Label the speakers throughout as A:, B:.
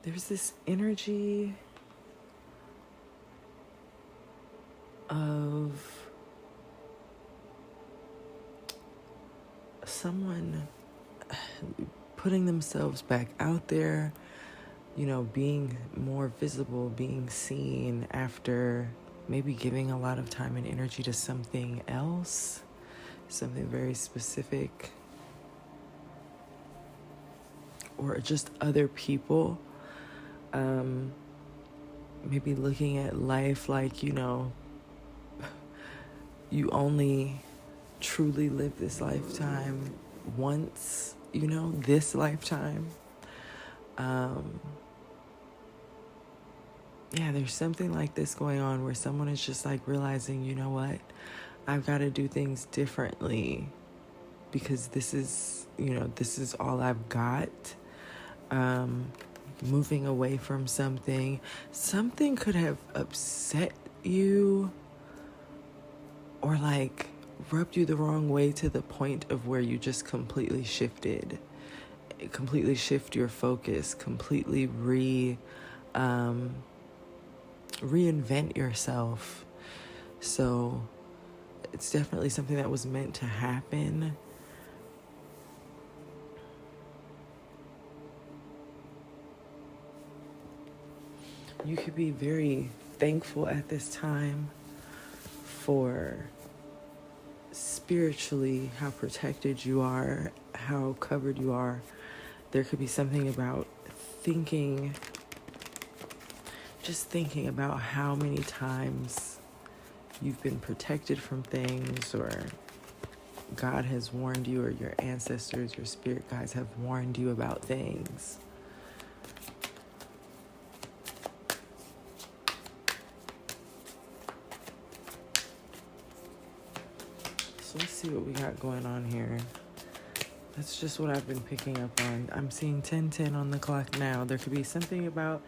A: there's this energy of someone putting themselves back out there, being more visible, being seen after maybe giving a lot of time and energy to something else, something very specific, or just other people. Maybe looking at life like, you only truly live this lifetime once, this lifetime. There's something like this going on where someone is just like realizing, you know what, I've got to do things differently because this is all I've got. Moving away from something could have upset you or like rubbed you the wrong way to the point of where you just completely shift your focus, completely reinvent yourself. So it's definitely something that was meant to happen. You could be very thankful at this time for spiritually how protected you are, how covered you are. There could be something about thinking about how many times you've been protected from things, or God has warned you, or your ancestors, your spirit guides have warned you about things. So let's see what we got going on here. That's just what I've been picking up on. I'm seeing 10:10 on the clock now. There could be something about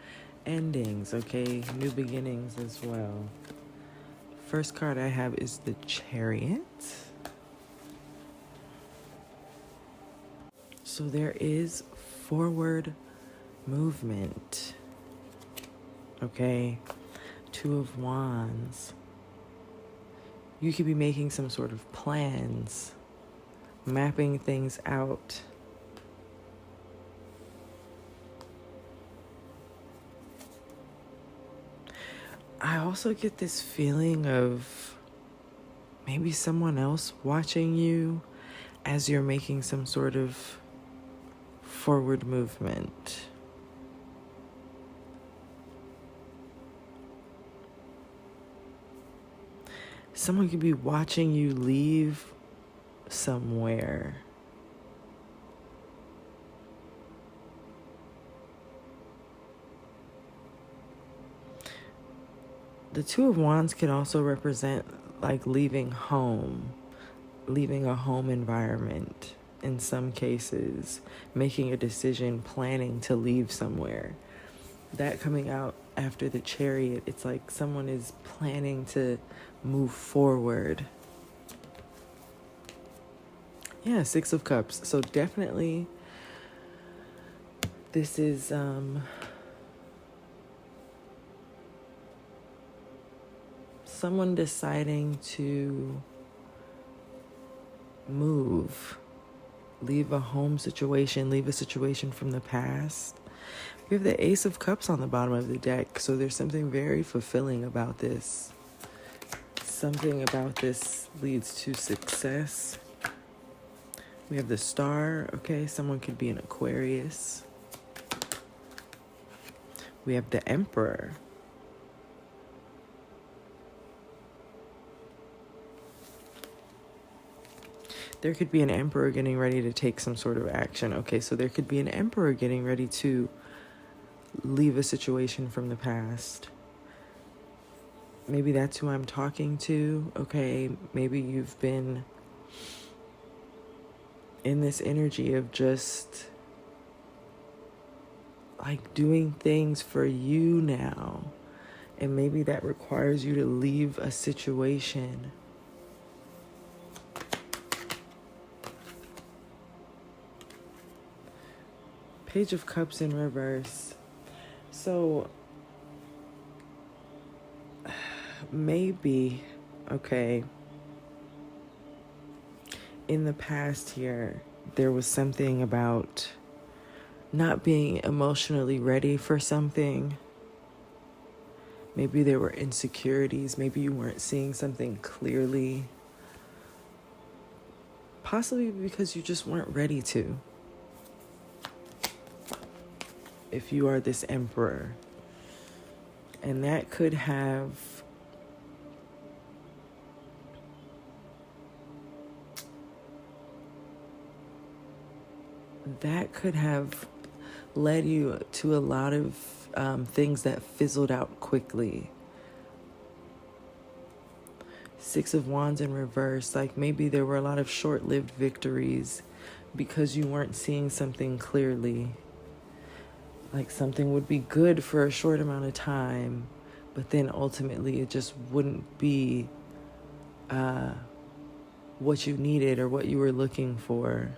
A: endings, okay? New beginnings as well. First card I have is the Chariot. So there is forward movement, okay? Two of Wands. You could be making some sort of plans, mapping things out. I also get this feeling of maybe someone else watching you as you're making some sort of forward movement. Someone could be watching you leave somewhere. The Two of Wands can also represent like leaving home, leaving a home environment in some cases, making a decision, planning to leave somewhere. That coming out after the Chariot, it's like someone is planning to move forward. Yeah, Six of Cups. So definitely this is someone deciding to move, leave a home situation, leave a situation from the past. We have the Ace of Cups on the bottom of the deck, so there's something very fulfilling about this. Something about this leads to success. We have the Star, okay, someone could be an Aquarius. We have the Emperor. There could be an Emperor getting ready to take some sort of action. Okay, so there could be an Emperor getting ready to leave a situation from the past. Maybe that's who I'm talking to. Okay, maybe you've been in this energy of just like doing things for you now. And maybe that requires you to leave a situation. Page of Cups in reverse. So maybe, okay, in the past here, there was something about not being emotionally ready for something. Maybe there were insecurities. Maybe you weren't seeing something clearly. Possibly because you just weren't ready to. If you are this emperor. And that could have led you to a lot of things that fizzled out quickly. Six of Wands in reverse, like maybe there were a lot of short-lived victories because you weren't seeing something clearly. Like something would be good for a short amount of time, but then ultimately it just wouldn't be what you needed or what you were looking for.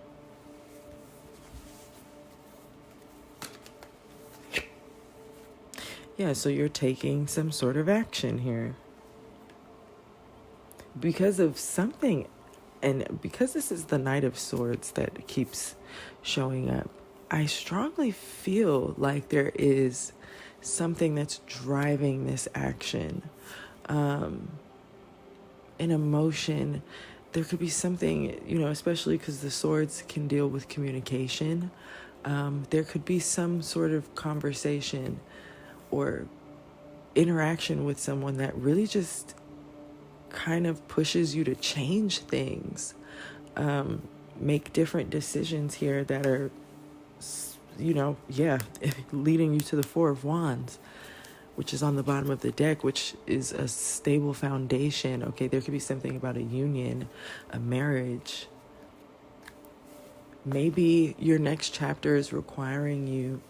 A: Yeah, so you're taking some sort of action here. Because of something, and because this is the Knight of Swords that keeps showing up, I strongly feel like there is something that's driving this action. An emotion. There could be something, especially because the swords can deal with communication. There could be some sort of conversation or interaction with someone that really just kind of pushes you to change things, make different decisions here that are, leading you to the Four of Wands, which is on the bottom of the deck, which is a stable foundation. Okay, there could be something about a union, a marriage. Maybe your next chapter is requiring you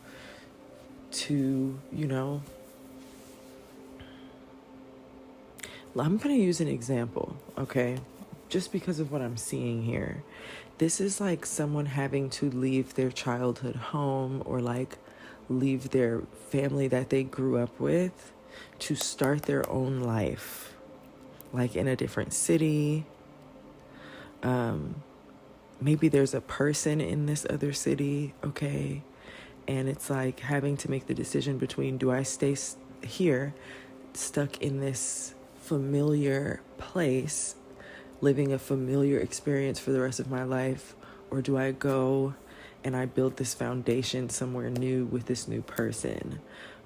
A: to, I'm going to use an example, okay? Just because of what I'm seeing here. This is like someone having to leave their childhood home or like leave their family that they grew up with to start their own life, like in a different city. Maybe there's a person in this other city, okay? And it's like having to make the decision between, do I stay here, stuck in this familiar place, living a familiar experience for the rest of my life, or do I go and I build this foundation somewhere new with this new person?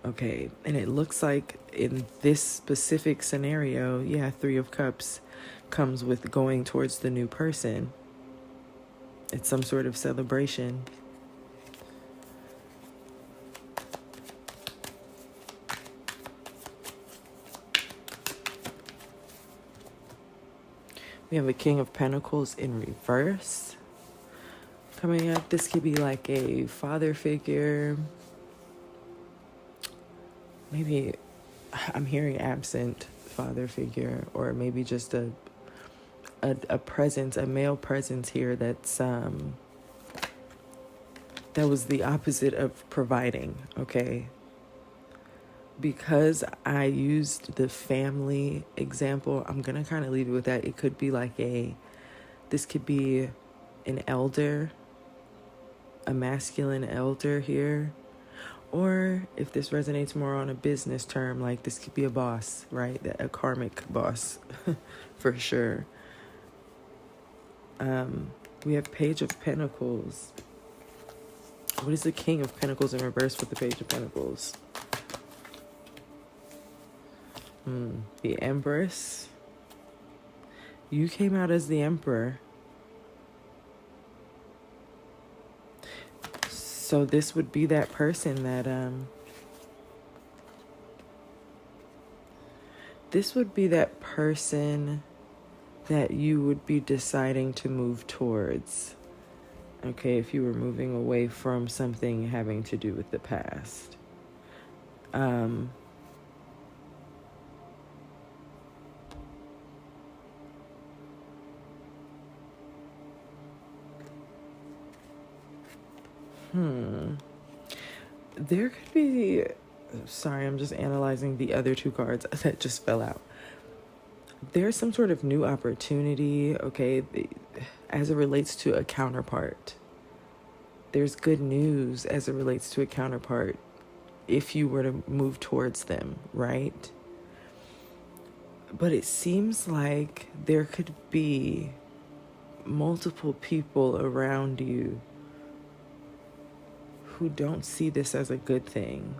A: Okay, and it looks like in this specific scenario, Three of Cups comes with going towards the new person. It's some sort of celebration. We have a King of Pentacles in reverse coming up. This could be like a father figure. Maybe I'm hearing absent father figure, or maybe just a presence, a male presence here that's that was the opposite of providing, okay? Because I used the family example, I'm going to kind of leave it with that. It could be like this could be an elder, a masculine elder here. Or if this resonates more on a business term, like this could be a boss, right? A karmic boss, for sure. We have Page of Pentacles. What is the King of Pentacles in reverse with the Page of Pentacles? The Empress. You came out as the Emperor. So this would be that person that this would be that person that you would be deciding to move towards. Okay, if you were moving away from something having to do with the past. There could be Sorry, I'm just analyzing the other two cards that just fell out. There's some sort of new opportunity, okay, as it relates to a counterpart. There's good news as it relates to a counterpart if you were to move towards them, right? But it seems like there could be multiple people around you who don't see this as a good thing.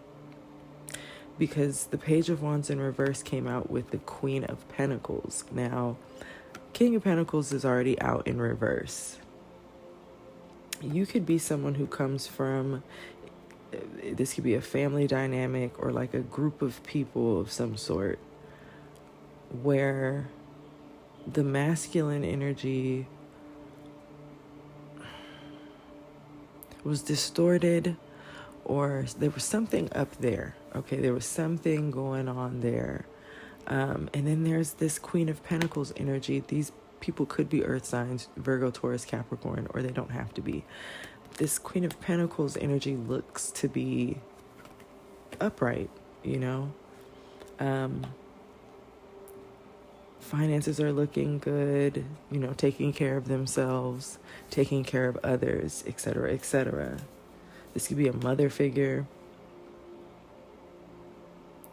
A: Because the Page of Wands in reverse came out with the Queen of Pentacles. Now, King of Pentacles is already out in reverse. You could be someone who comes from, this could be a family dynamic or like a group of people of some sort, where the masculine energy was distorted, or there was something up there. Okay, there was something going on there. And then there's this Queen of Pentacles energy. These people could be earth signs, Virgo, Taurus, Capricorn, or they don't have to be. This Queen of Pentacles energy looks to be upright, you know? Finances are looking good, you know, taking care of themselves, taking care of others, etc., etc. This could be a mother figure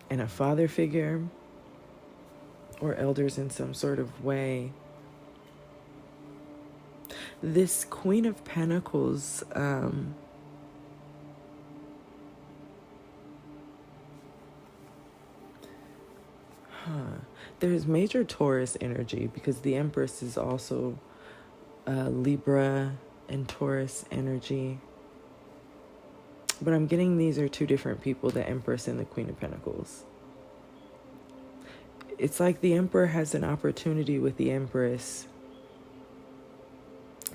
A: and a father figure, or elders in some sort of way. This Queen of Pentacles, there's major Taurus energy, because the Empress is also Libra and Taurus energy. But I'm getting these are two different people, the Empress and the Queen of Pentacles. It's like the Emperor has an opportunity with the Empress,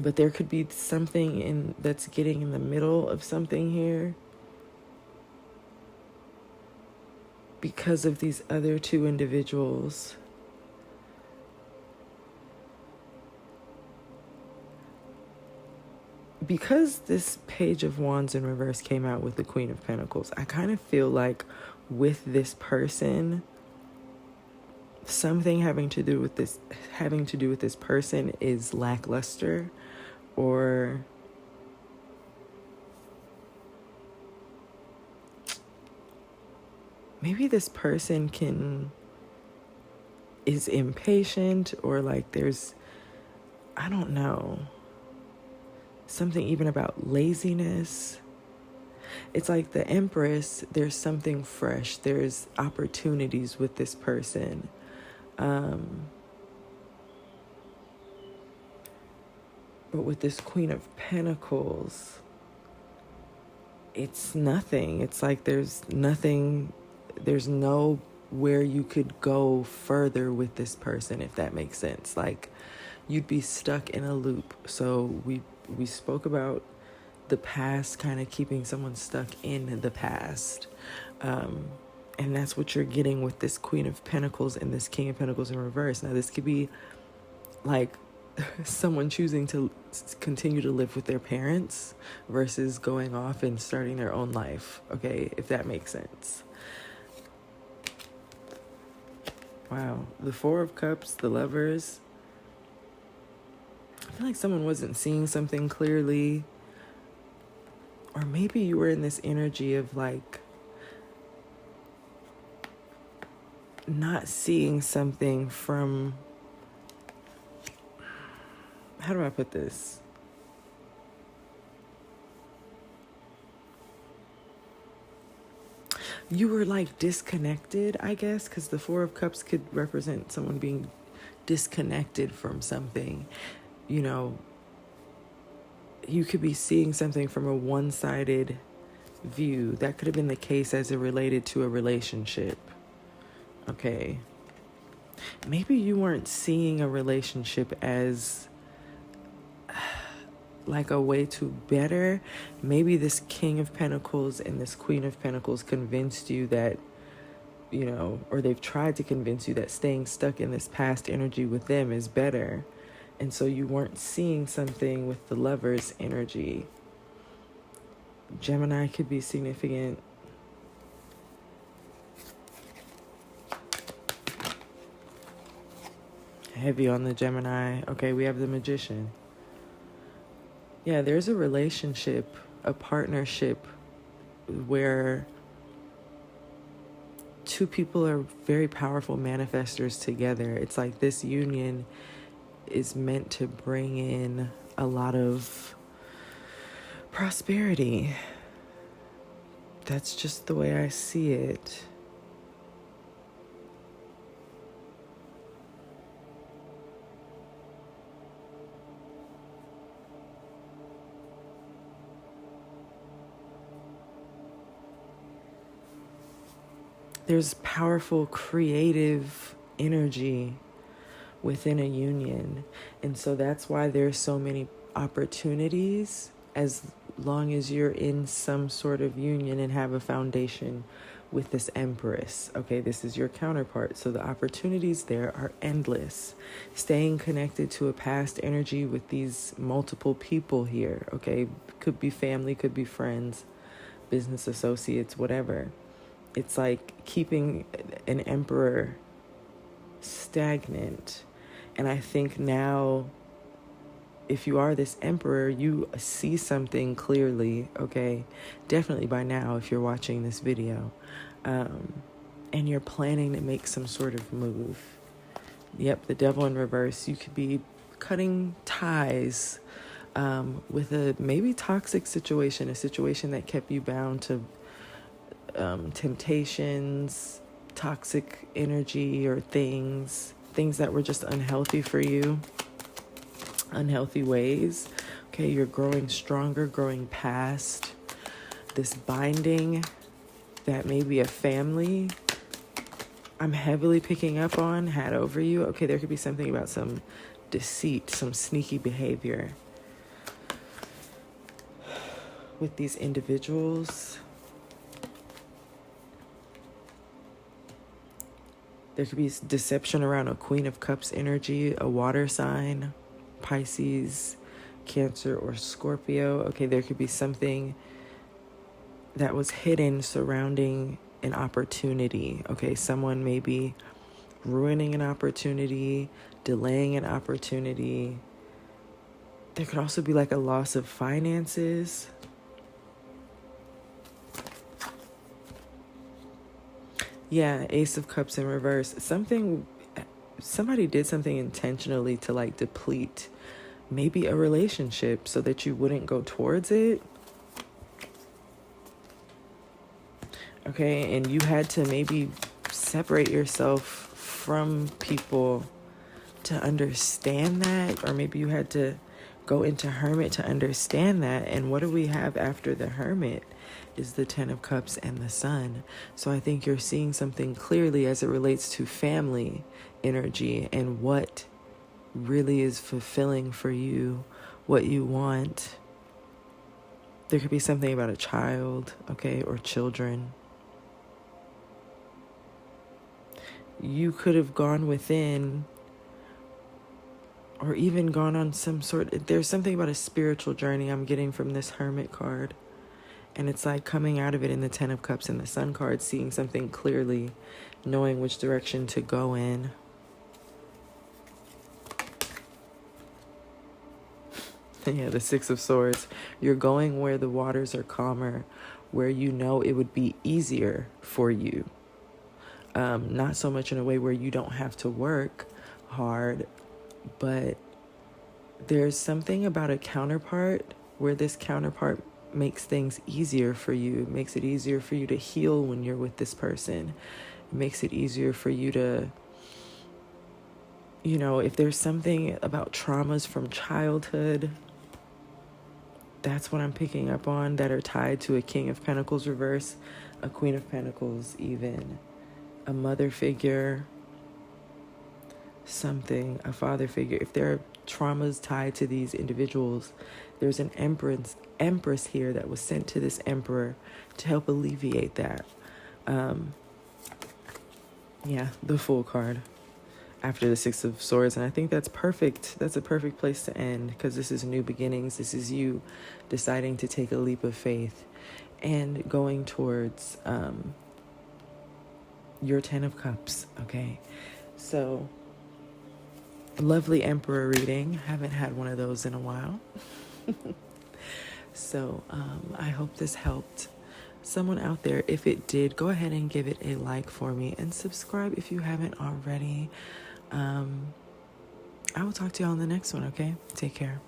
A: but there could be something that's getting in the middle of something here because of these other two individuals. Because this Page of Wands in reverse came out with the Queen of Pentacles, I kind of feel like with this person, something having to do with this person is lackluster, or maybe this person is impatient, or like there's, I don't know, something even about laziness. It's like the Empress, there's something fresh, there's opportunities with this person. But with this Queen of Pentacles, it's nothing. It's like there's nothing, there's nowhere you could go further with this person, if that makes sense. Like, you'd be stuck in a loop. So we spoke about the past, kind of keeping someone stuck in the past. And that's what you're getting with this Queen of Pentacles and this King of Pentacles in reverse. Now, this could be like someone choosing to continue to live with their parents versus going off and starting their own life. Okay, if that makes sense. Wow. The Four of Cups, the Lovers. I feel like someone wasn't seeing something clearly. Or maybe you were in this energy of like not seeing something from, how do I put this? You were like disconnected, I guess, because the Four of Cups could represent someone being disconnected from something. You know, you could be seeing something from a one-sided view. That could have been the case as it related to a relationship. Okay. Maybe you weren't seeing a relationship as like a way to better. Maybe this King of Pentacles and this Queen of Pentacles convinced you that, you know, or they've tried to convince you that staying stuck in this past energy with them is better. And so you weren't seeing something with the Lovers energy. Gemini could be significant. heavy on the Gemini. Okay, we have the Magician. Yeah, there's a relationship, a partnership where two people are very powerful manifestors together. It's like this union is meant to bring in a lot of prosperity. That's just the way I see it. There's powerful creative energy within a union. And so that's why there's so many opportunities as long as you're in some sort of union and have a foundation with this Empress. Okay, this is your counterpart. So the opportunities there are endless. Staying connected to a past energy with these multiple people here, okay? Could be family, could be friends, business associates, whatever. It's like keeping an emperor stagnant. And I think now, if you are this emperor, you see something clearly, okay? Definitely by now, if you're watching this video. And you're planning to make some sort of move. Yep, the Devil in reverse. You could be cutting ties with a maybe toxic situation, a situation that kept you bound to temptations, toxic energy, or things that were just unhealthy for you, unhealthy ways. Okay, you're growing stronger, growing past this binding that maybe a family, I'm heavily picking up on, had over you. Okay, there could be something about some deceit, some sneaky behavior with these individuals. There could be deception around a Queen of Cups energy, a water sign, Pisces, Cancer, or Scorpio. Okay, there could be something that was hidden surrounding an opportunity. Okay, someone may be ruining an opportunity, delaying an opportunity. There could also be like a loss of finances. Yeah, Ace of Cups in reverse. Somebody did something intentionally to like deplete maybe a relationship so that you wouldn't go towards it. Okay, and you had to maybe separate yourself from people to understand that, or maybe you had to go into Hermit to understand that. And what do we have after the Hermit is the Ten of Cups and the Sun. So I think you're seeing something clearly as it relates to family energy and what really is fulfilling for you, what you want. There could be something about a child, okay, or children. You could have gone within or even gone on some sort, there's something about a spiritual journey I'm getting from this Hermit card. And it's like coming out of it in the Ten of Cups and the Sun card, seeing something clearly, knowing which direction to go in. Yeah, the Six of Swords. You're going where the waters are calmer, where you know it would be easier for you. Not so much in a way where you don't have to work hard, but there's something about a counterpart where this counterpart makes things easier for you. It makes it easier for you to heal when you're with this person. It makes it easier for you to, you know, if there's something about traumas from childhood, that's what I'm picking up on, that are tied to a King of Pentacles reverse, a Queen of Pentacles even, a mother figure, something, a father figure. If there are traumas tied to these individuals, there's an empress here that was sent to this emperor to help alleviate that. Yeah, the Fool card after the Six of Swords. And I think that's perfect. That's a perfect place to end, because this is new beginnings. This is you deciding to take a leap of faith and going towards your Ten of Cups, okay? So lovely Emperor reading. Haven't had one of those in a while. So I hope this helped someone out there. If it did, go ahead and give it a like for me and subscribe if you haven't already. I will talk to you all in the next one, okay? Take care.